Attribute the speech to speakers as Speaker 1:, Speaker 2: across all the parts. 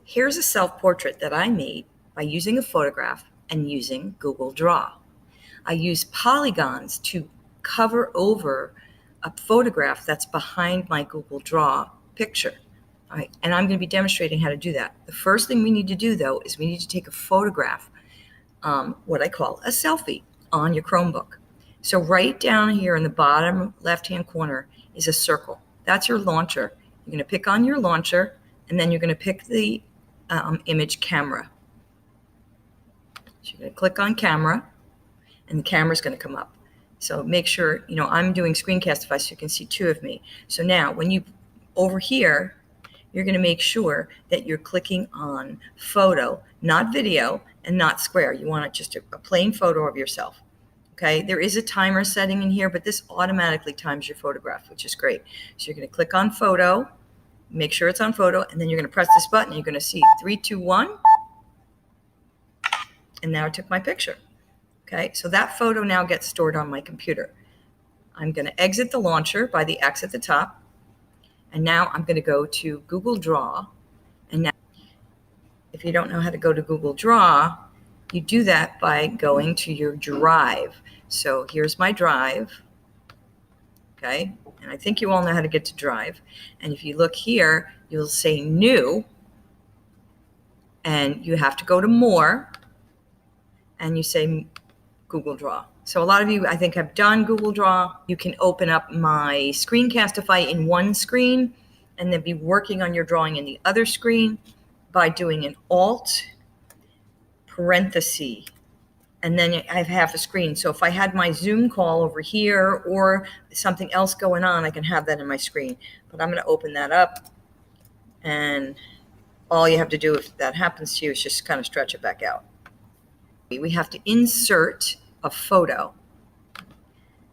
Speaker 1: Here's a self-portrait that I made by using a photograph and using Google Draw. I use polygons to cover over a photograph that's behind my Google Draw picture. All right, and I'm going to be demonstrating how to do that. The first thing we need to do, though, is we need to take a photograph, what I call a selfie, on your Chromebook. So right down here in the bottom left-hand corner is a circle. That's your launcher. You're going to pick on your launcher, and then you're going to pick the image camera. So you're going to click on camera, and the camera's going to come up. So make sure, I'm doing Screencastify so you can see two of me. So now when you, over here, you're going to make sure that you're clicking on photo, not video and not square. You want it just a plain photo of yourself. Okay, there is a timer setting in here, but this automatically times your photograph, which is great. So you're going to click on photo, make sure it's on photo, and then you're going to press this button. You're going to see 3, 2, 1, and now I took my picture. Okay, so that photo now gets stored on my computer. I'm going to exit the launcher by the X at the top, and now I'm going to go to Google Draw. And now, if you don't know how to go to Google Draw, you do that by going to your drive. So here's my drive. Okay, and I think you all know how to get to drive. And if you look here, you'll say new, and you have to go to more, and you say Google Draw. So a lot of you, I think, have done Google Draw. You can open up my Screencastify in one screen and then be working on your drawing in the other screen by doing an Alt parenthesis, and then I have half a screen. So if I had my Zoom call over here or something else going on, I can have that in my screen. But I'm going to open that up, and all you have to do if that happens to you is just kind of stretch it back out. We have to insert a photo.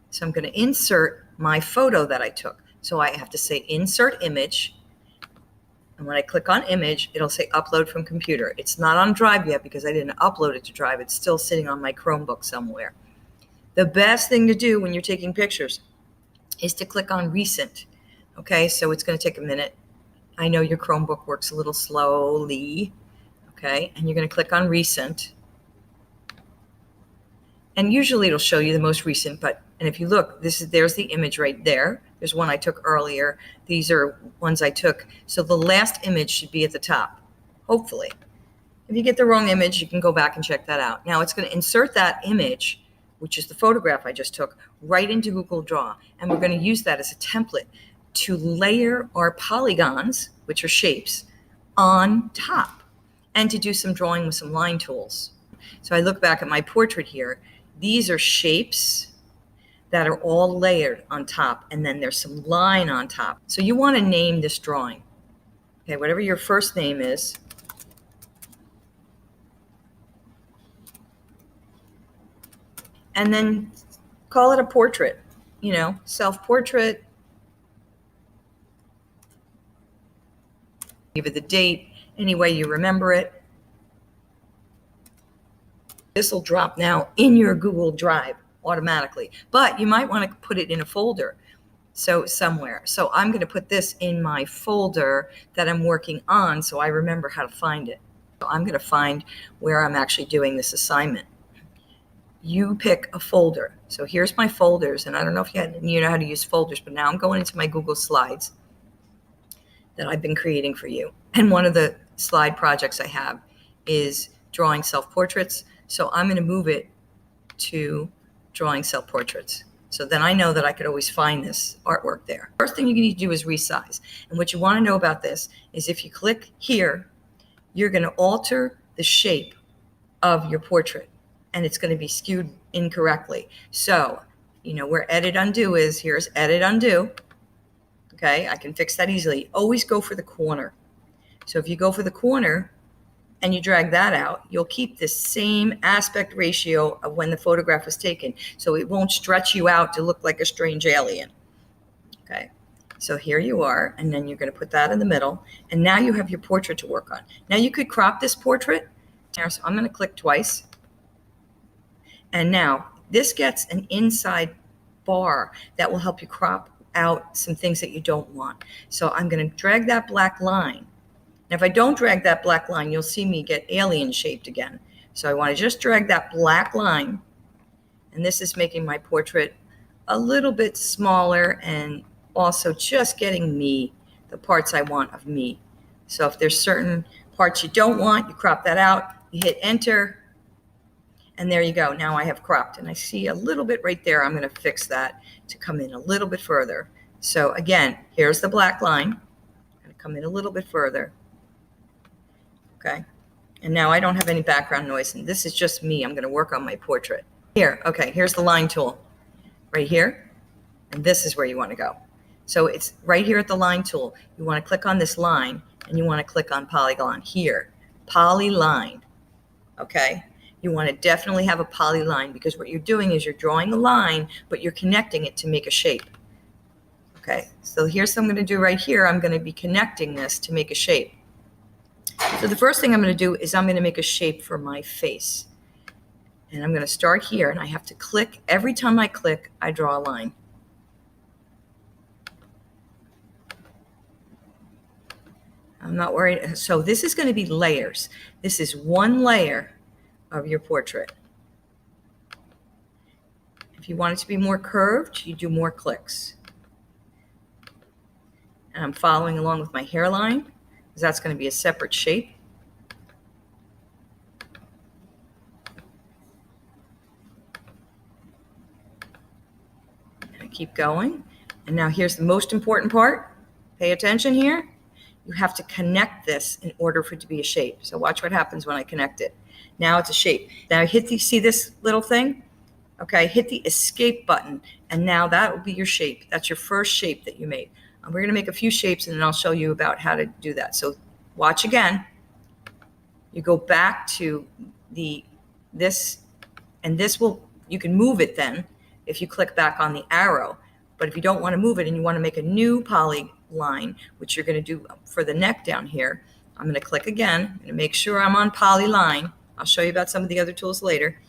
Speaker 1: So I'm going to insert my photo that I took. So I have to say insert image. And when I click on image, it'll say upload from computer. It's not on Drive yet because I didn't upload it to Drive. It's still sitting on my Chromebook somewhere. The best thing to do when you're taking pictures is to click on recent. Okay, so it's going to take a minute. I know your Chromebook works a little slowly. Okay, and you're going to click on recent. And usually it'll show you the most recent, and if you look, there's the image right there. There's one I took earlier. These are ones I took. So the last image should be at the top, hopefully. If you get the wrong image, you can go back and check that out. Now it's going to insert that image, which is the photograph I just took, right into Google Draw. And we're going to use that as a template to layer our polygons, which are shapes, on top, and to do some drawing with some line tools. So I look back at my portrait here. These are shapes that are all layered on top, and then there's some line on top. So you want to name this drawing. Okay, whatever your first name is. And then call it a portrait, self-portrait. Give it the date, any way you remember it. This will drop now in your Google Drive automatically, but you might want to put it in a folder somewhere. So I'm going to put this in my folder that I'm working on so I remember how to find it. So I'm going to find where I'm actually doing this assignment. You pick a folder. So here's my folders, and I don't know if you know how to use folders, but now I'm going into my Google Slides that I've been creating for you. And one of the slide projects I have is drawing self-portraits. So I'm going to move it to drawing self-portraits. So then I know that I could always find this artwork there. First thing you need to do is resize. And what you want to know about this is if you click here, you're going to alter the shape of your portrait, and it's going to be skewed incorrectly. So, where edit undo is, here's edit undo. Okay, I can fix that easily. Always go for the corner. So if you go for the corner, and you drag that out, you'll keep the same aspect ratio of when the photograph was taken. So it won't stretch you out to look like a strange alien. Okay, so here you are, and then you're going to put that in the middle, and now you have your portrait to work on. Now you could crop this portrait. So I'm going to click twice, and now this gets an inside bar that will help you crop out some things that you don't want. So I'm going to drag that black line Now, if I don't drag that black line, you'll see me get alien shaped again. So I want to just drag that black line, and this is making my portrait a little bit smaller and also just getting me, the parts I want of me. So if there's certain parts you don't want, you crop that out, you hit enter, and there you go. Now I have cropped, and I see a little bit right there. I'm going to fix that to come in a little bit further. So again, here's the black line. I'm going to come in a little bit further. Okay. And now I don't have any background noise, and this is just me. I'm going to work on my portrait. Here, okay, here's the line tool right here, and this is where you want to go. So it's right here at the line tool. You want to click on this line, and you want to click on polygon here, polyline, okay? You want to definitely have a polyline because what you're doing is you're drawing a line, but you're connecting it to make a shape. Okay, so here's what I'm going to do right here. I'm going to be connecting this to make a shape. So the first thing I'm going to do is I'm going to make a shape for my face. And I'm going to start here, and I have to click. Every time I click, I draw a line. I'm not worried. So this is going to be layers. This is one layer of your portrait. If you want it to be more curved, you do more clicks. And I'm following along with my hairline, because that's going to be a separate shape. And I keep going. And now here's the most important part. Pay attention here. You have to connect this in order for it to be a shape. So watch what happens when I connect it. Now it's a shape. Now hit the, see this little thing? Okay, hit the escape button, and now that will be your shape. That's your first shape that you made. And we're going to make a few shapes, and then I'll show you about how to do that. So watch again. You go back to this, and this will, you can move it then if you click back on the arrow. But if you don't want to move it and you want to make a new polyline, which you're going to do for the neck down here, I'm going to click again. I'm going to make sure I'm on polyline. I'll show you about some of the other tools later.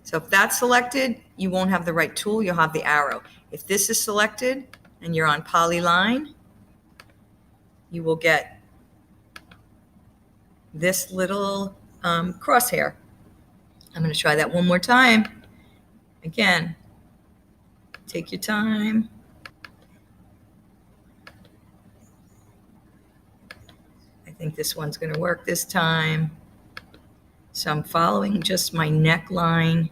Speaker 1: So if that's selected, you won't have the right tool, you'll have the arrow. If this is selected and you're on polyline, you will get this little crosshair. I'm going to try that one more time. Again, take your time. I think this one's going to work this time. So I'm following just my neckline.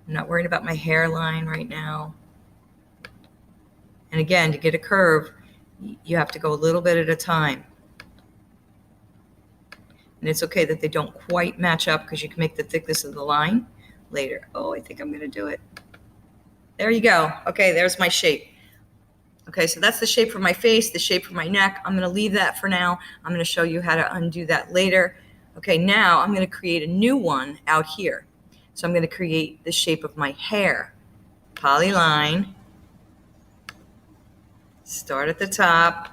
Speaker 1: I'm not worried about my hairline right now. And again, to get a curve, you have to go a little bit at a time. And it's okay that they don't quite match up because you can make the thickness of the line later. Oh, I think I'm going to do it. There you go. Okay, there's my shape. Okay, so that's the shape for my face, the shape for my neck. I'm going to leave that for now. I'm going to show you how to undo that later. Okay, now I'm going to create a new one out here. So I'm going to create the shape of my hair. Polyline. Start at the top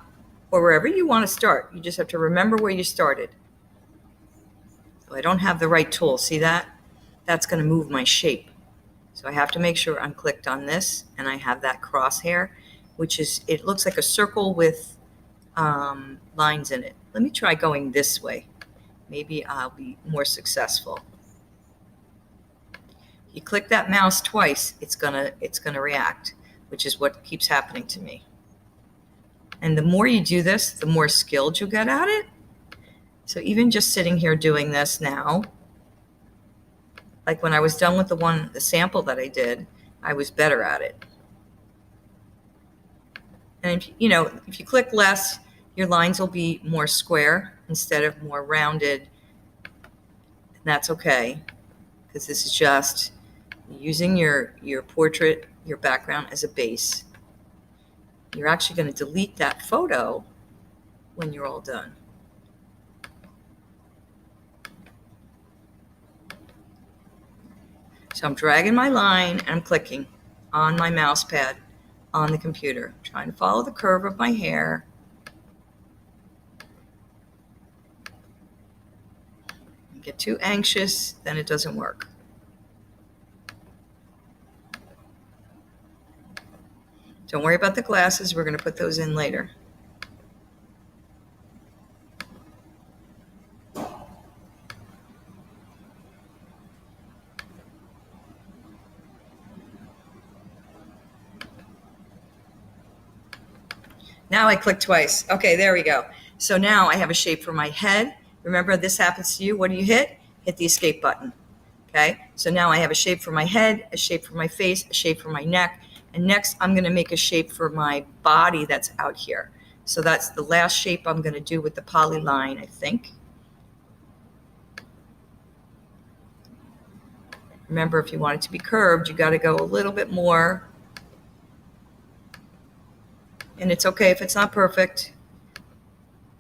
Speaker 1: or wherever you want to start. You just have to remember where you started. So I don't have the right tool. See that? That's going to move my shape. So I have to make sure I'm clicked on this and I have that crosshair, which is, it looks like a circle with lines in it. Let me try going this way. Maybe I'll be more successful. You click that mouse twice, it's gonna react, which is what keeps happening to me. And the more you do this, the more skilled you'll get at it. So even just sitting here doing this now, like when I was done with the sample that I did, I was better at it. And if you click less, your lines will be more square instead of more rounded. And that's okay, because this is just using your portrait, your background as a base. You're actually going to delete that photo when you're all done. So I'm dragging my line and I'm clicking on my mouse pad on the computer, trying to follow the curve of my hair. You get too anxious, then it doesn't work. Don't worry about the glasses. We're going to put those in later. Now I click twice. Okay, there we go. So now I have a shape for my head. Remember, this happens to you. What do you hit? Hit the escape button. Okay, so now I have a shape for my head, a shape for my face, a shape for my neck, and next I'm going to make a shape for my body that's out here. So that's the last shape I'm going to do with the polyline, I think. Remember, if you want it to be curved, you got to go a little bit more. And it's okay if it's not perfect.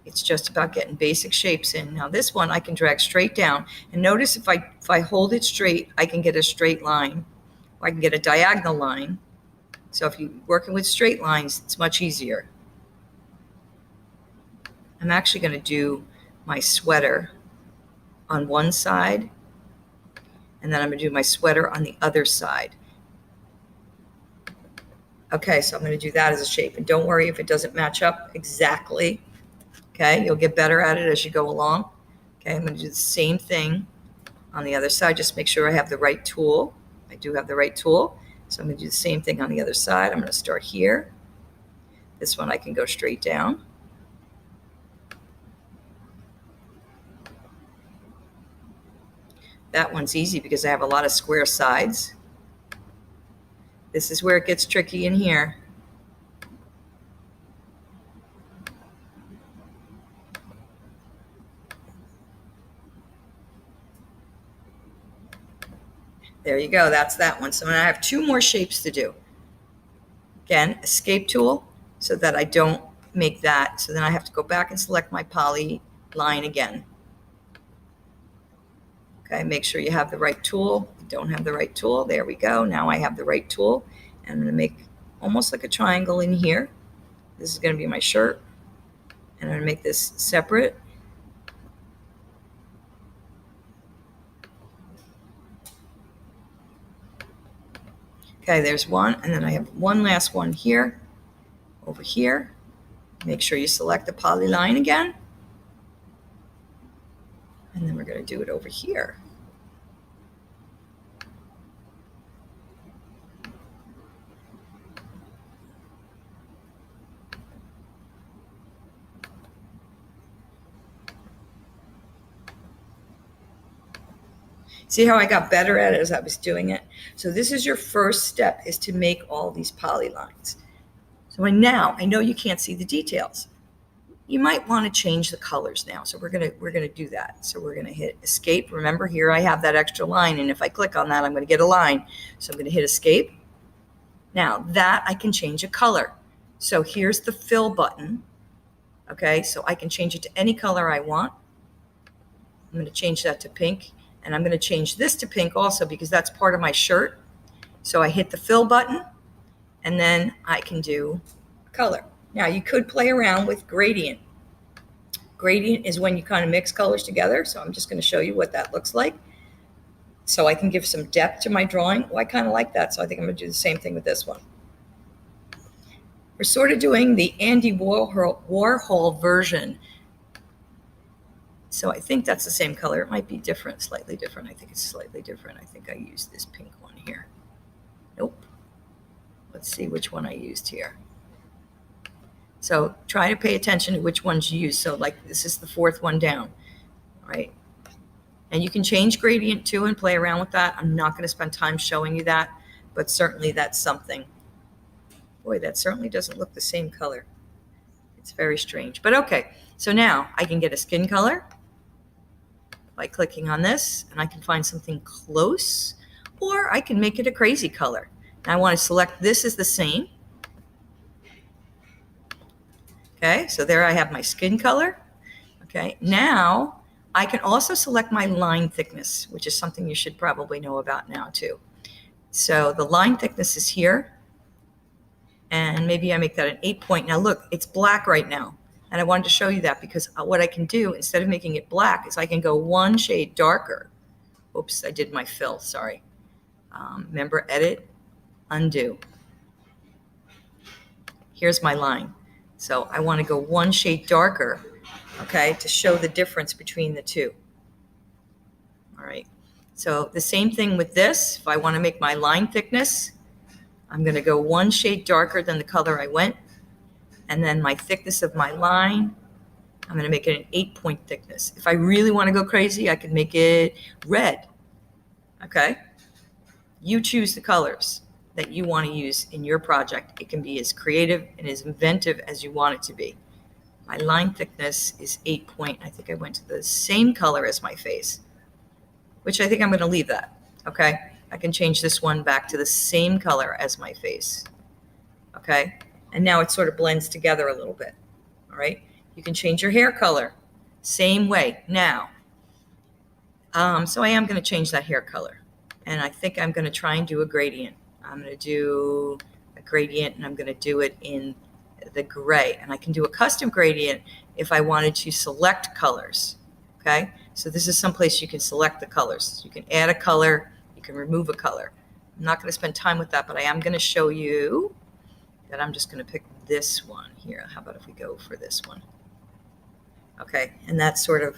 Speaker 1: It's just about getting basic shapes in. Now this one I can drag straight down. And notice if I hold it straight, I can get a straight line. Or I can get a diagonal line. So if you're working with straight lines, it's much easier. I'm actually going to do my sweater on one side. And then I'm going to do my sweater on the other side. Okay, so I'm going to do that as a shape. And don't worry if it doesn't match up exactly. Okay, you'll get better at it as you go along. Okay, I'm going to do the same thing on the other side. Just make sure I have the right tool. I do have the right tool. So I'm going to do the same thing on the other side. I'm going to start here. This one I can go straight down. That one's easy because I have a lot of square sides. This is where it gets tricky in here. There you go, that's that one. So now I have two more shapes to do. Again, escape tool so that I don't make that. So then I have to go back and select my poly line again. Okay, make sure you have the right tool. If you don't have the right tool, there we go. Now I have the right tool. And I'm going to make almost like a triangle in here. This is going to be my shirt. And I'm going to make this separate. Okay, there's one. And then I have one last one here, over here. Make sure you select the poly line again. And then we're going to do it over here. See how I got better at it as I was doing it? So this is your first step, is to make all these polylines. So now I know you can't see the details. You might want to change the colors now. So we're gonna do that. So we're gonna hit escape. Remember, here I have that extra line, and if I click on that, I'm gonna get a line. So I'm gonna hit escape. Now that I can change a color. So here's the fill button. Okay, so I can change it to any color I want. I'm gonna change that to pink, and I'm gonna change this to pink also because that's part of my shirt. So I hit the fill button, and then I can do color. Now you could play around with gradient. Gradient is when you kind of mix colors together. So I'm just going to show you what that looks like. So I can give some depth to my drawing. Oh, I kind of like that. So I think I'm going to do the same thing with this one. We're sort of doing the Andy Warhol version. So I think that's the same color. It might be different, slightly different. I think it's slightly different. I think I used this pink one here. Nope. Let's see which one I used here. So try to pay attention to which ones you use. So like this is the fourth one down, right? And you can change gradient too and play around with that. I'm not going to spend time showing you that, but certainly that's something. Boy, that certainly doesn't look the same color. It's very strange, but okay. So now I can get a skin color by clicking on this, and I can find something close, or I can make it a crazy color. Now I want to select this as the same. Okay, so there I have my skin color. Okay, now I can also select my line thickness, which is something you should probably know about now too. So the line thickness is here, and maybe I make that an 8 point. Now look, it's black right now, and I wanted to show you that because what I can do instead of making it black is I can go one shade darker. Oops, I did my fill, sorry. Remember, edit, undo. Here's my line. So I want to go one shade darker, okay, to show the difference between the two. All right. So the same thing with this. If I want to make my line thickness, I'm going to go one shade darker than the color I went. And then my thickness of my line, I'm going to make it an 8-point thickness. If I really want to go crazy, I could make it red. Okay? You choose the colors that you want to use in your project. It can be as creative and as inventive as you want it to be. My line thickness is 8 point. I think I went to the same color as my face, which I think I'm going to leave that. Okay? I can change this one back to the same color as my face. Okay? And now it sort of blends together a little bit. All right? You can change your hair color. Same way. Now, so I am going to change that hair color. And I think I'm going to try and do a gradient. I'm going to do a gradient, and I'm going to do it in the gray. And I can do a custom gradient if I wanted to select colors. Okay? So this is someplace you can select the colors. You can add a color. You can remove a color. I'm not going to spend time with that, but I am going to show you that I'm just going to pick this one here. How about if we go for this one? Okay, and that's sort of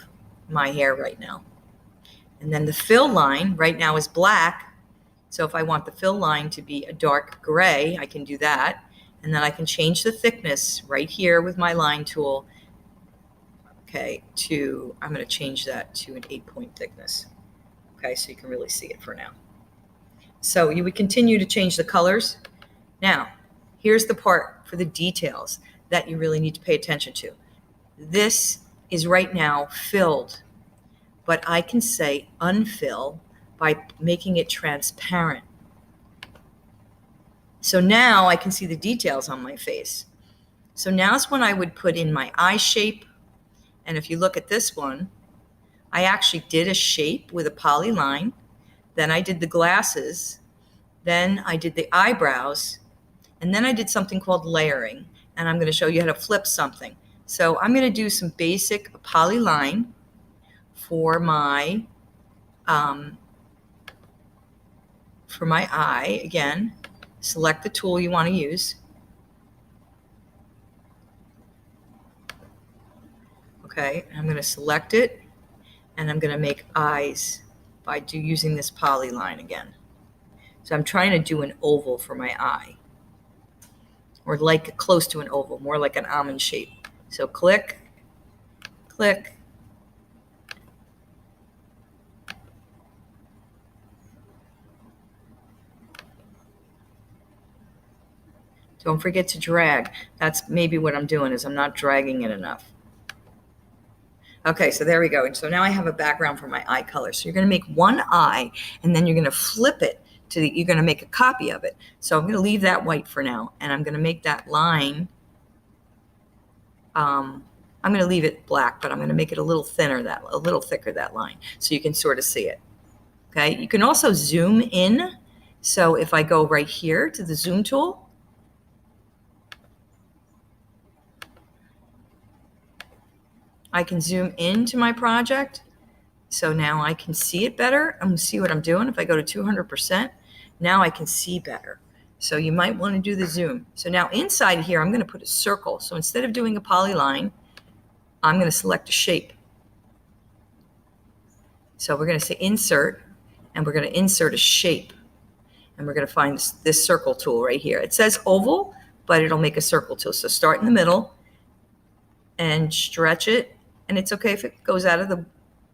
Speaker 1: my hair right now. And then the fill line right now is black. So if I want the fill line to be a dark gray, I can do that. And then I can change the thickness right here with my line tool. Okay, I'm going to change that to an 8-point thickness. Okay, so you can really see it for now. So you would continue to change the colors. Now, here's the part for the details that you really need to pay attention to. This is right now filled, but I can say unfill by making it transparent. So now I can see the details on my face. So now's when I would put in my eye shape. And if you look at this one, I actually did a shape with a poly line. Then I did the glasses. Then I did the eyebrows. And then I did something called layering. And I'm going to show you how to flip something. So I'm going to do some basic poly line for my eye. Again, select the tool you want to use. Okay, I'm going to select it, and I'm going to make eyes by using this poly line again. So I'm trying to do an oval for my eye, or like close to an oval, more like an almond shape. So click, click. Don't forget to drag. That's maybe what I'm doing, is I'm not dragging it enough. Okay, so there we go. And so now I have a background for my eye color. So you're going to make one eye, and then you're going to flip it you're going to make a copy of it. So I'm going to leave that white for now, and I'm going to make that line. I'm going to leave it black, but I'm going to make it a little thinner, a little thicker, that line, so you can sort of see it. Okay, you can also zoom in. So if I go right here to the zoom tool, I can zoom into my project. So now I can see it better. I'm going to see what I'm doing. If I go to 200%, now I can see better. So you might want to do the zoom. So now inside here, I'm going to put a circle. So instead of doing a polyline, I'm going to select a shape. So we're going to say insert, and we're going to insert a shape. And we're going to find this circle tool right here. It says oval, but it'll make a circle tool. So start in the middle and stretch it. And it's okay if it goes out of the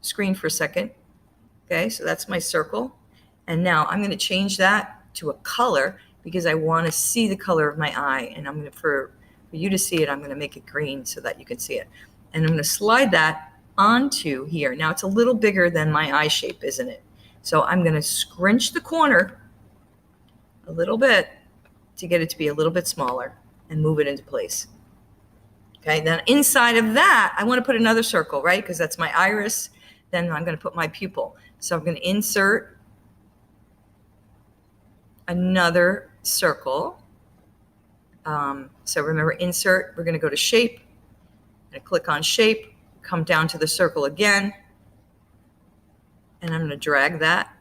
Speaker 1: screen for a second. Okay, so that's my circle. And now I'm going to change that to a color because I want to see the color of my eye. And I'm going to, for you to see it, I'm going to make it green so that you can see it. And I'm going to slide that onto here. Now it's a little bigger than my eye shape, isn't it? So I'm going to scrunch the corner a little bit to get it to be a little bit smaller and move it into place. Okay, then inside of that, I want to put another circle, right? Because that's my iris. Then I'm going to put my pupil. So I'm going to insert another circle. So remember, insert, we're going to go to shape. I'm going to click on shape, come down to the circle again. And I'm going to drag that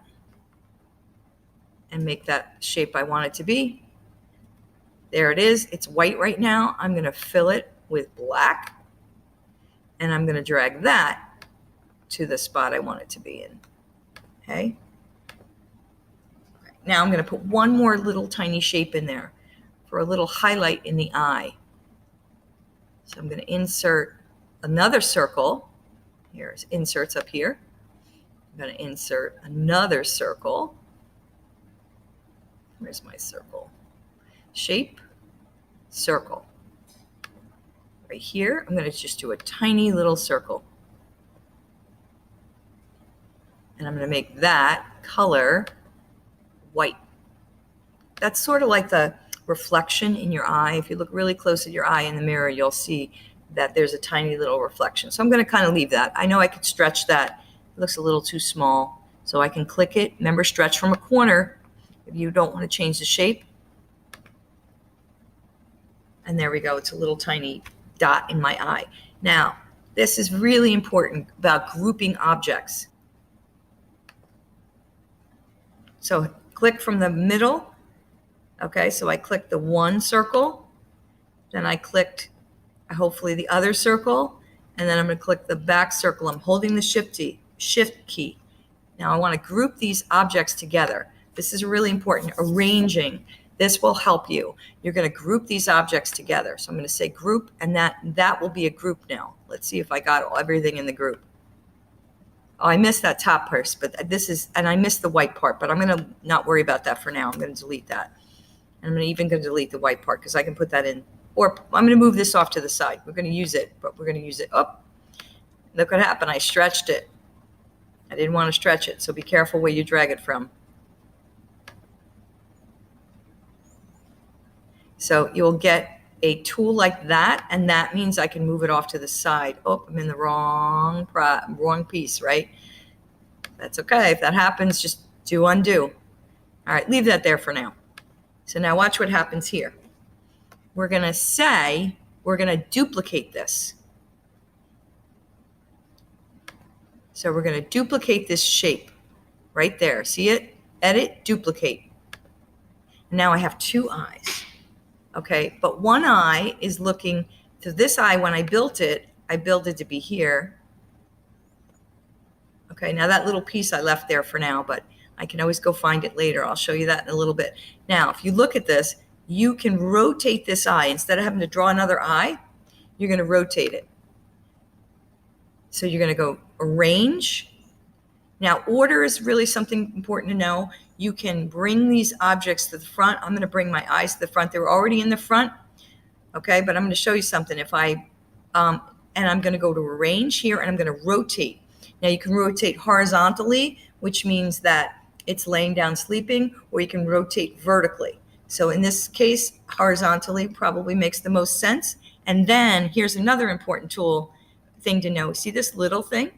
Speaker 1: and make that shape I want it to be. There it is. It's white right now. I'm going to fill it with black. And I'm going to drag that to the spot I want it to be in. Okay. Now I'm going to put one more little tiny shape in there for a little highlight in the eye. So I'm going to insert another circle. Here's inserts up here. I'm going to insert another circle. Where's my circle? Shape, circle. Right here, I'm going to just do a tiny little circle. And I'm going to make that color white. That's sort of like the reflection in your eye. If you look really close at your eye in the mirror, you'll see that there's a tiny little reflection. So I'm going to kind of leave that. I know I could stretch that. It looks a little too small. So I can click it. Remember, stretch from a corner if you don't want to change the shape. And there we go. It's a little tiny dot in my eye. Now, this is really important about grouping objects. So click from the middle. Okay, so I clicked the one circle. Then I clicked hopefully the other circle. And then I'm going to click the back circle. I'm holding the shift key. Now I want to group these objects together. This is really important. Arranging. This will help you. You're going to group these objects together. So I'm going to say group, and that will be a group now. Let's see if I got everything in the group. Oh, I missed that top part, but this is, and I missed the white part, but I'm going to not worry about that for now. I'm going to delete that. And I'm even going to delete the white part because I can put that in. Or I'm going to move this off to the side. We're going to use it, but we're going to use it. Oh, look what happened. I stretched it. I didn't want to stretch it, so be careful where you drag it from. So you'll get a tool like that, and that means I can move it off to the side. Oh, I'm in the wrong piece, right? That's okay. If that happens, just do undo. All right, leave that there for now. So now watch what happens here. We're going to say we're going to duplicate this. So we're going to duplicate this shape right there. See it? Edit, duplicate. Now I have two eyes. Okay, but one eye is looking to this eye. When I built it to be here. Okay, now that little piece I left there for now, but I can always go find it later. I'll show you that in a little bit. Now, if you look at this, you can rotate this eye. Instead of having to draw another eye, you're going to rotate it. So you're going to go arrange. Now, order is really something important to know. You can bring these objects to the front. I'm going to bring my eyes to the front. They were already in the front. Okay, but I'm going to show you something. If I, and I'm going to go to arrange here, and I'm going to rotate. Now, you can rotate horizontally, which means that it's laying down sleeping, or you can rotate vertically. So in this case, horizontally probably makes the most sense. And then here's another important thing to know. See this little thing?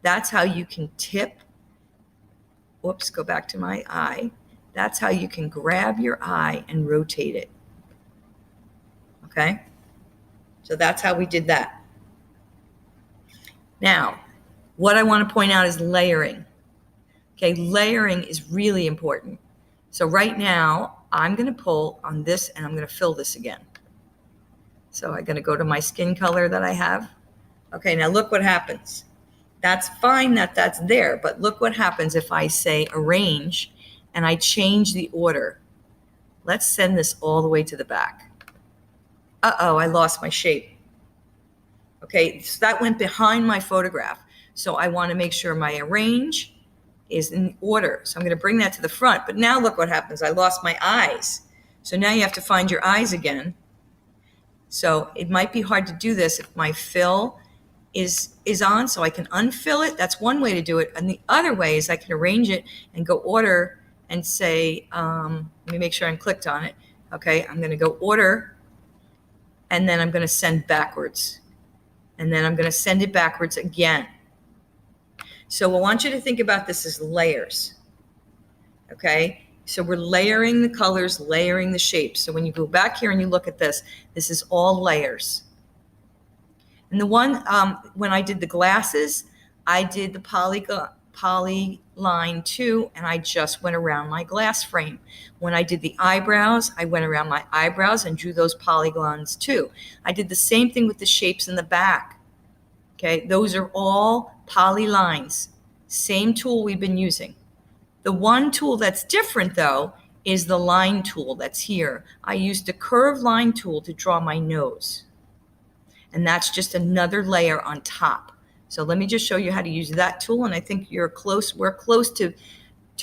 Speaker 1: That's how you can tip. Whoops, go back to my eye. That's how you can grab your eye and rotate it. Okay? So that's how we did that. Now, what I want to point out is layering. Okay, layering is really important. So right now, I'm going to pull on this and I'm going to fill this again. So I'm going to go to my skin color that I have. Okay, now look what happens. That's fine that that's there, but look what happens if I say arrange and I change the order. Let's send this all the way to the back. Uh-oh, I lost my shape. Okay, so that went behind my photograph. So I want to make sure my arrange is in order. So I'm going to bring that to the front. But now look what happens. I lost my eyes. So now you have to find your eyes again. So it might be hard to do this if my fill is on, so I can unfill it. That's one way to do it. And the other way is I can arrange it and go order and say, let me make sure I'm clicked on it. Okay, I'm going to go order, and then I'm going to send backwards. And then I'm going to send it backwards again. So I want you to think about this as layers. Okay, so we're layering the colors, layering the shapes. So when you go back here and you look at this, this is all layers. And the one, when I did the glasses, I did the polyline 2, and I just went around my glass frame. When I did the eyebrows, I went around my eyebrows and drew those polygons too. I did the same thing with the shapes in the back. Okay, those are all polylines. Same tool we've been using. The one tool that's different, though, is the line tool that's here. I used the curved line tool to draw my nose. And that's just another layer on top. So let me just show you how to use that tool. And I think we're close to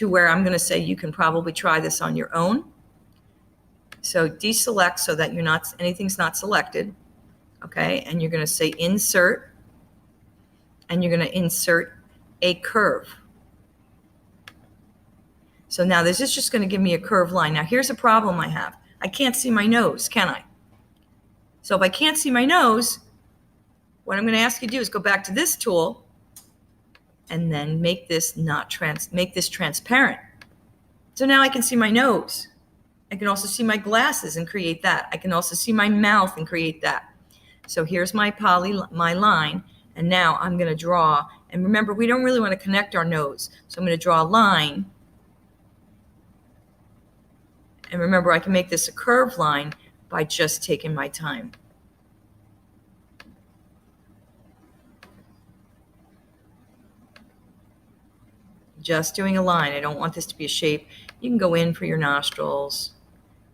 Speaker 1: where I'm going to say you can probably try this on your own. So deselect so that anything's not selected. Okay. And you're going to say insert, and you're going to insert a curve. So now this is just going to give me a curved line. Now here's a problem I have. I can't see my nose, can I? So if I can't see my nose, what I'm going to ask you to do is go back to this tool and then make this transparent. So now I can see my nose. I can also see my glasses and create that. I can also see my mouth and create that. So here's my line, and now I'm going to draw. And remember, we don't really want to connect our nose. So I'm going to draw a line. And remember, I can make this a curved line by just taking my time. Just doing a line. I don't want this to be a shape. You can go in for your nostrils,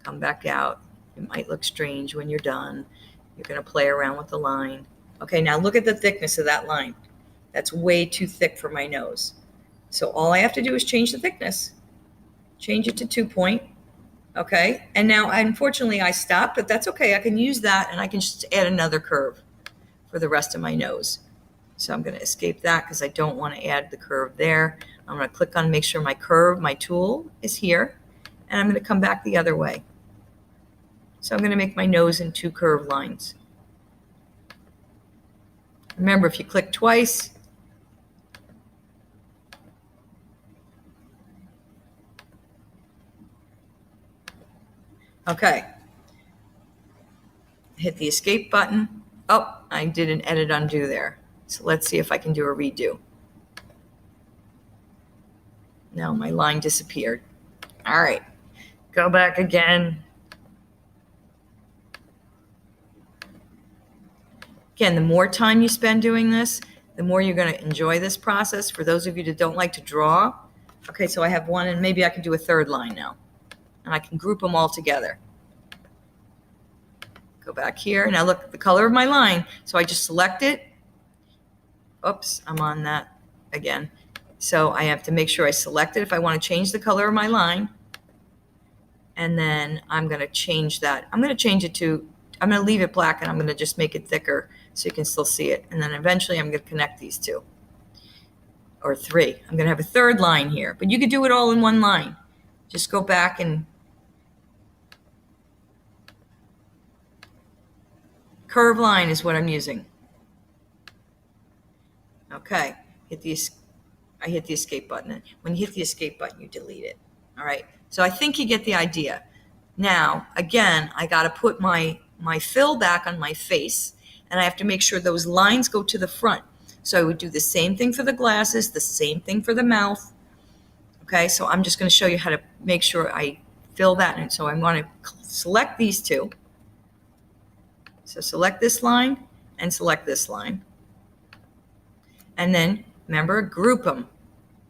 Speaker 1: come back out. It might look strange when you're done. You're going to play around with the line. Okay, now look at the thickness of that line. That's way too thick for my nose. So all I have to do is change the thickness. Change it to 2 point. Okay, and now unfortunately I stopped, but that's okay. I can use that, and I can just add another curve for the rest of my nose. So I'm going to escape that because I don't want to add the curve there. I'm going to click on make sure my tool is here, and I'm going to come back the other way. So I'm going to make my nose in 2 curved lines. Remember, if you click twice, okay, hit the escape button. Oh, I did an edit undo there. So let's see if I can do a redo. No, my line disappeared. All right, go back again. Again, the more time you spend doing this, the more you're going to enjoy this process. For those of you that don't like to draw, okay, so I have one, and maybe I can do a third line now. And I can group them all together. Go back here. Now look at the color of my line. So I just select it. Oops, I'm on that again. So I have to make sure I select it if I want to change the color of my line. And then I'm going to change that. I'm going to leave it black, and I'm going to just make it thicker so you can still see it. And then eventually I'm going to connect these 2 or 3. I'm going to have a third line here, but you could do it all in one line. Just go back and curve line is what I'm using. Okay, I hit the escape button. When you hit the escape button, you delete it. All right, so I think you get the idea. Now, again, I got to put my fill back on my face, and I have to make sure those lines go to the front. So I would do the same thing for the glasses, the same thing for the mouth. Okay, so I'm just going to show you how to make sure I fill that in. So I want to select these 2. So select this line and select this line. And then, remember, group them.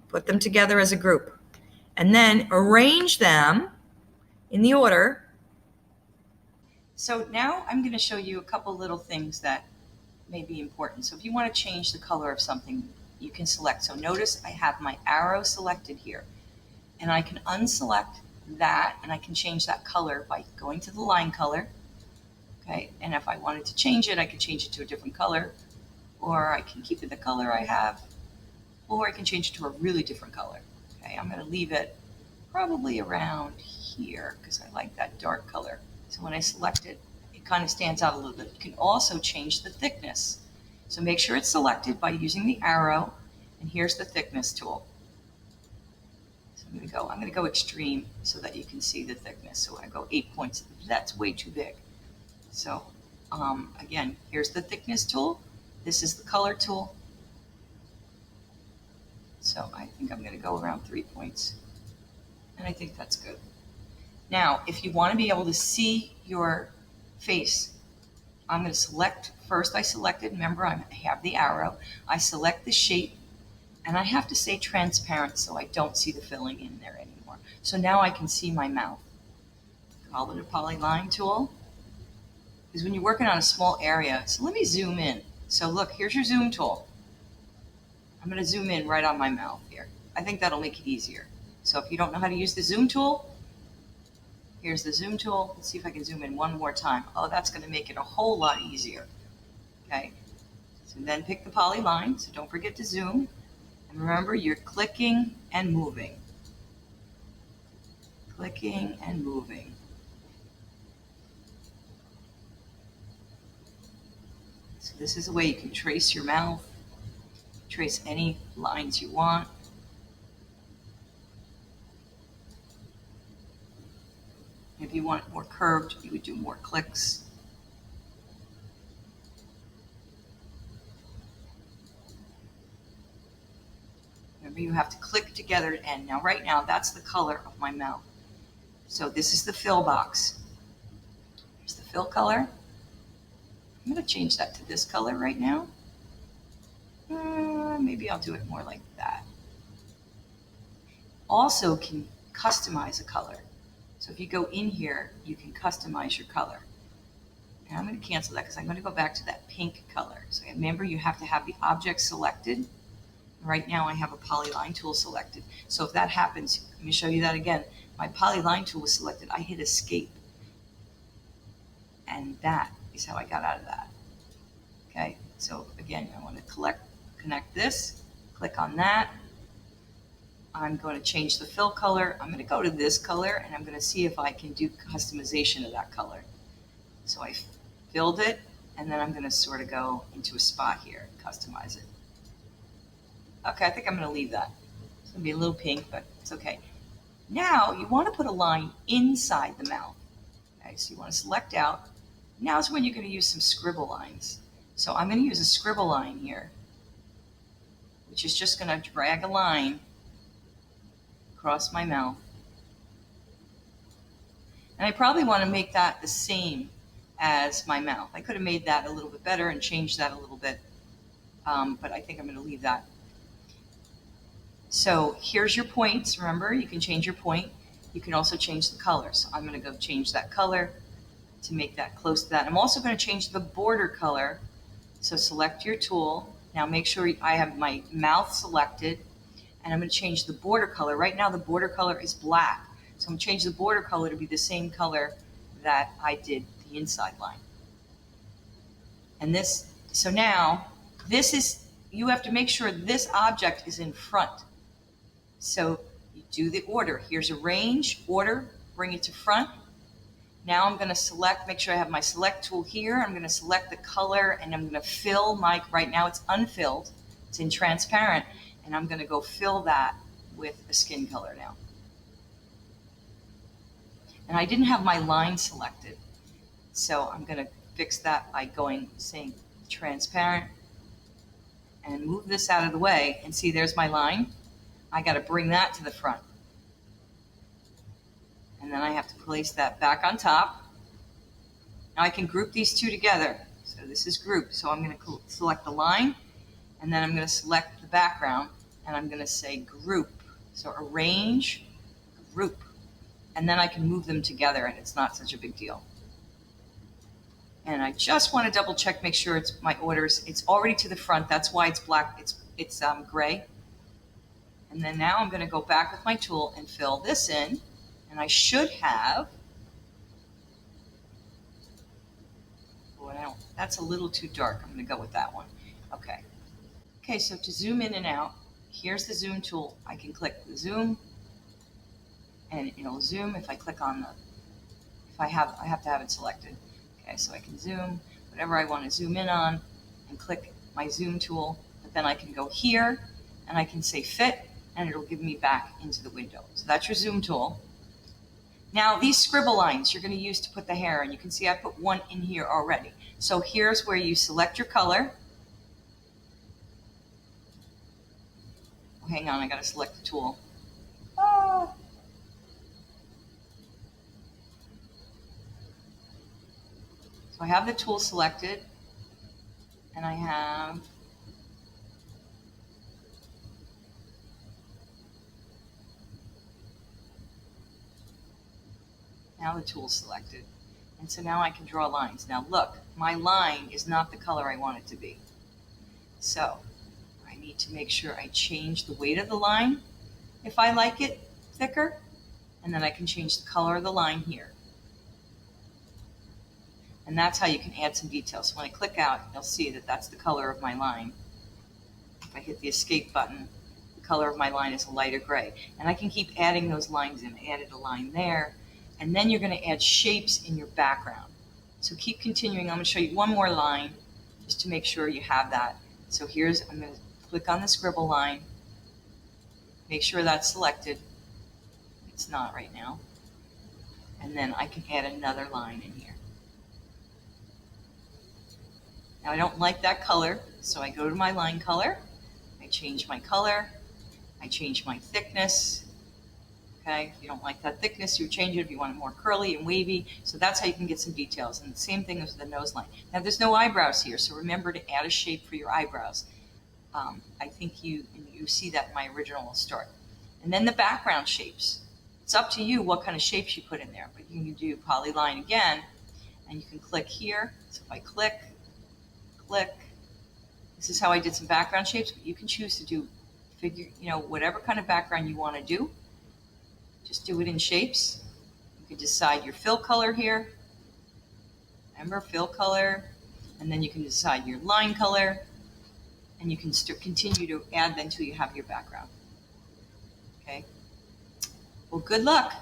Speaker 1: Put them together as a group. And then arrange them in the order. So now I'm going to show you a couple little things that may be important. So if you want to change the color of something, you can select. So notice I have my arrow selected here. And I can unselect that, and I can change that color by going to the line color. Okay, and if I wanted to change it, I could change it to a different color, or I can keep it the color I have, or I can change it to a really different color. Okay, I'm going to leave it probably around here because I like that dark color. So when I select it, it kind of stands out a little bit. You can also change the thickness. So make sure it's selected by using the arrow, and here's the thickness tool. So I'm going to go extreme so that you can see the thickness. So I go 8 points. That's way too big. So again, here's the thickness tool. This is the color tool. So I think I'm going to go around 3 points. And I think that's good. Now, if you want to be able to see your face, I'm going to select, first I selected, remember I have the arrow. I select the shape, and I have to say transparent so I don't see the filling in there anymore. So now I can see my mouth. Call it a polyline tool. is when you're working on a small area. So let me zoom in. So look, here's your zoom tool. I'm going to zoom in right on my mouth here. I think that'll make it easier. So if you don't know how to use the zoom tool, here's the zoom tool. Let's see if I can zoom in one more time. Oh, that's going to make it a whole lot easier. Okay. So then pick the polyline. So don't forget to zoom. And remember, you're clicking and moving. Clicking and moving. So this is a way you can trace your mouth, trace any lines you want. If you want it more curved, you would do more clicks. Remember, you have to click together to end. Now, right now, that's the color of my mouth. So this is the fill box. Here's the fill color. I'm going to change that to this color right now. Maybe I'll do it more like that. Also can customize a color. So if you go in here, you can customize your color. And I'm going to cancel that because I'm going to go back to that pink color. So remember, you have to have the object selected. Right now I have a polyline tool selected. So if that happens, let me show you that again. My polyline tool was selected. I hit escape. And that is how I got out of that. Okay, so again, I want to connect this, click on that. I'm going to change the fill color. I'm going to go to this color and I'm going to see if I can do customization of that color. So I filled it and then I'm going to sort of go into a spot here, customize it. Okay, I think I'm going to leave that. It's going to be a little pink, but it's okay. Now you want to put a line inside the mouth. Okay, so you want to select out. Now is when you're going to use some scribble lines. So I'm going to use a scribble line here, which is just going to drag a line across my mouth. And I probably want to make that the same as my mouth. I could have made that a little bit better and changed that a little bit, but I think I'm going to leave that. So here's your points. Remember, you can change your point. You can also change the color. So I'm going to go change that color to make that close to that. I'm also going to change the border color. So select your tool. Now make sure I have my mouth selected, and I'm going to change the border color. Right now the border color is black. So I'm going to change the border color to be the same color that I did the inside line. And this, so now this is, you have to make sure this object is in front. So you do the order. Here's a range, order, bring it to front. Now I'm going to select, make sure I have my select tool here. I'm going to select the color and I'm going to fill my, right now it's unfilled, it's in transparent, and I'm going to go fill that with a skin color now. And I didn't have my line selected, so I'm going to fix that by saying transparent and move this out of the way, and see there's my line. I got to bring that to the front. And then I have to place that back on top. Now I can group these two together. So this is grouped. So I'm going to select the line, and then I'm going to select the background, and I'm going to say group. So arrange, group. And then I can move them together, and it's not such a big deal. And I just want to double check, make sure it's my orders. It's already to the front. That's why it's black. It's gray. And then now I'm going to go back with my tool and fill this in. And I should have, well, that's a little too dark. I'm going to go with that one. Okay. Okay, so to zoom in and out, here's the zoom tool. I can click the zoom, and it'll zoom if I click on the, I have to have it selected. Okay, so I can zoom whatever I want to zoom in on and click my zoom tool. But then I can go here and I can say fit, and it'll give me back into the window. So that's your zoom tool. Now these scribble lines you're going to use to put the hair, and you can see I put one in here already. So here's where you select your color. Oh, hang on, I got to select the tool. So I have the tool selected, and I have now the tool selected. And so now I can draw lines. Now look, my line is not the color I want it to be. So I need to make sure I change the weight of the line if I like it thicker, and then I can change the color of the line here. And that's how you can add some details. So when I click out, you'll see that that's the color of my line. If I hit the escape button, the color of my line is a lighter gray. And I can keep adding those lines in. I added a line there. And then you're going to add shapes in your background. So keep continuing. I'm going to show you one more line just to make sure you have that. So I'm going to click on the scribble line. Make sure that's selected. It's not right now. And then I can add another line in here. Now I don't like that color, so I go to my line color. I change my color. I change my thickness. Okay, if you don't like that thickness, you change it if you want it more curly and wavy. So that's how you can get some details. And the same thing with the nose line. Now there's no eyebrows here, so remember to add a shape for your eyebrows. I think you see that in my original start. And then the background shapes. It's up to you what kind of shapes you put in there, but you can do polyline again, and you can click here. So if I click, this is how I did some background shapes, but you can choose to do whatever kind of background you want to do. Just do it in shapes. You can decide your fill color here. Remember, fill color. And then you can decide your line color. And you can continue to add then until you have your background. Okay. Well, good luck.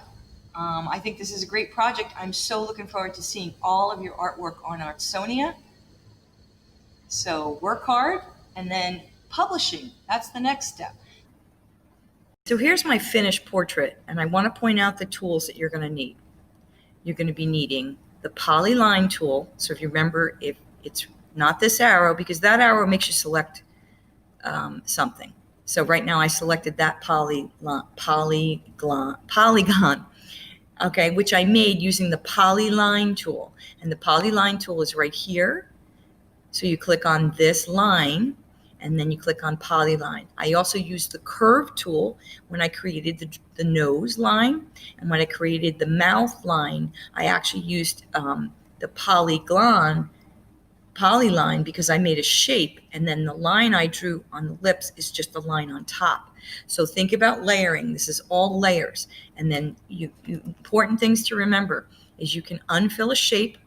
Speaker 1: I think this is a great project. I'm so looking forward to seeing all of your artwork on Artsonia. So work hard, and then publishing. That's the next step. So here's my finished portrait, and I want to point out the tools that you're going to need. You're going to be needing the polyline tool. So if you remember, if it's not this arrow, because that arrow makes you select something. So right now I selected that polygon, okay, which I made using the polyline tool. And the polyline tool is right here. So you click on this line, and then you click on polyline. I also used the curve tool when I created the nose line. And when I created the mouth line, I actually used the polyline because I made a shape, and then the line I drew on the lips is just the line on top. So think about layering. This is all layers. And then important things to remember is you can unfill a shape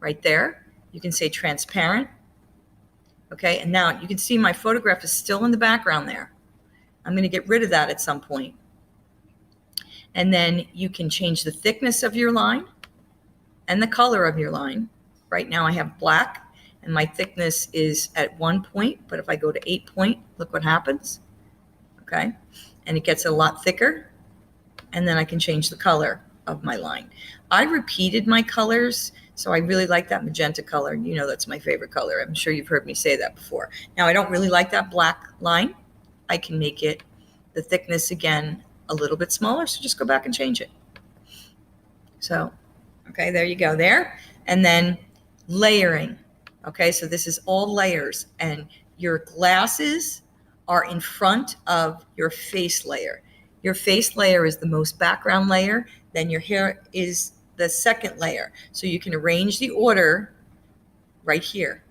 Speaker 1: right there. You can say transparent. Okay, and now you can see my photograph is still in the background there. I'm going to get rid of that at some point. And then you can change the thickness of your line and the color of your line. Right now I have black, and my thickness is at 1 point, but if I go to 8 point, look what happens. Okay, and it gets a lot thicker, and then I can change the color of my line. I repeated my colors, so I really like that magenta color. You know that's my favorite color. I'm sure you've heard me say that before. Now I don't really like that black line. I can make it the thickness again a little bit smaller, so just go back and change it. So, okay, there you go there. And then layering. Okay, so this is all layers, and your glasses are in front of your face layer. Your face layer is the most background layer, then your hair is the second layer. So you can arrange the order right here.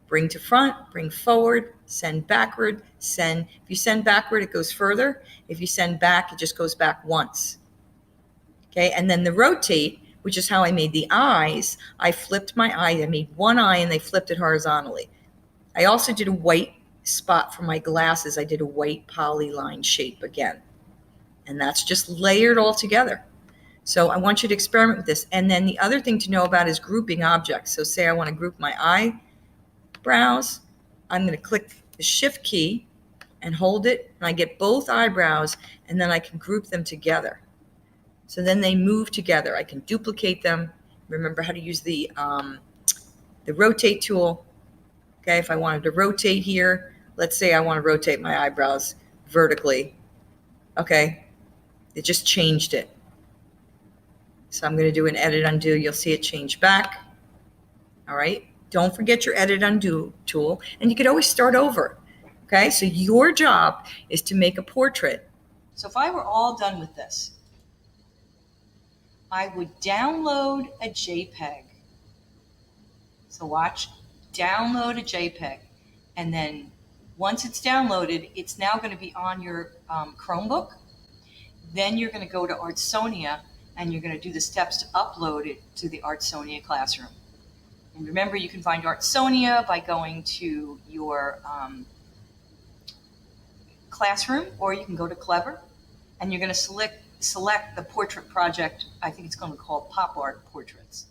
Speaker 1: Bring to front, bring forward, send backward, send. If you send backward, it goes further. If you send back, it just goes back once. Okay, and then the rotate, which is how I made the eyes. I flipped my eye. I made one eye and they flipped it horizontally. I also did a white spot for my glasses. I did a white polyline shape again. And that's just layered all together. So I want you to experiment with this. And then the other thing to know about is grouping objects. So say I want to group my eyebrows. I'm going to click the Shift key and hold it, and I get both eyebrows, and then I can group them together. So then they move together. I can duplicate them. Remember how to use the rotate tool. Okay, if I wanted to rotate here, let's say I want to rotate my eyebrows vertically. Okay, it just changed it. So I'm going to do an edit undo. You'll see it change back. All right. Don't forget your edit undo tool. And you could always start over. Okay. So your job is to make a portrait. So if I were all done with this, I would download a JPEG. So watch, download a JPEG. And then once it's downloaded, it's now going to be on your Chromebook. Then you're going to go to Artsonia and you're going to do the steps to upload it to the Artsonia classroom. And remember, you can find Artsonia by going to your classroom, or you can go to Clever, and you're going to select the portrait project. I think it's going to be called Pop Art Portraits.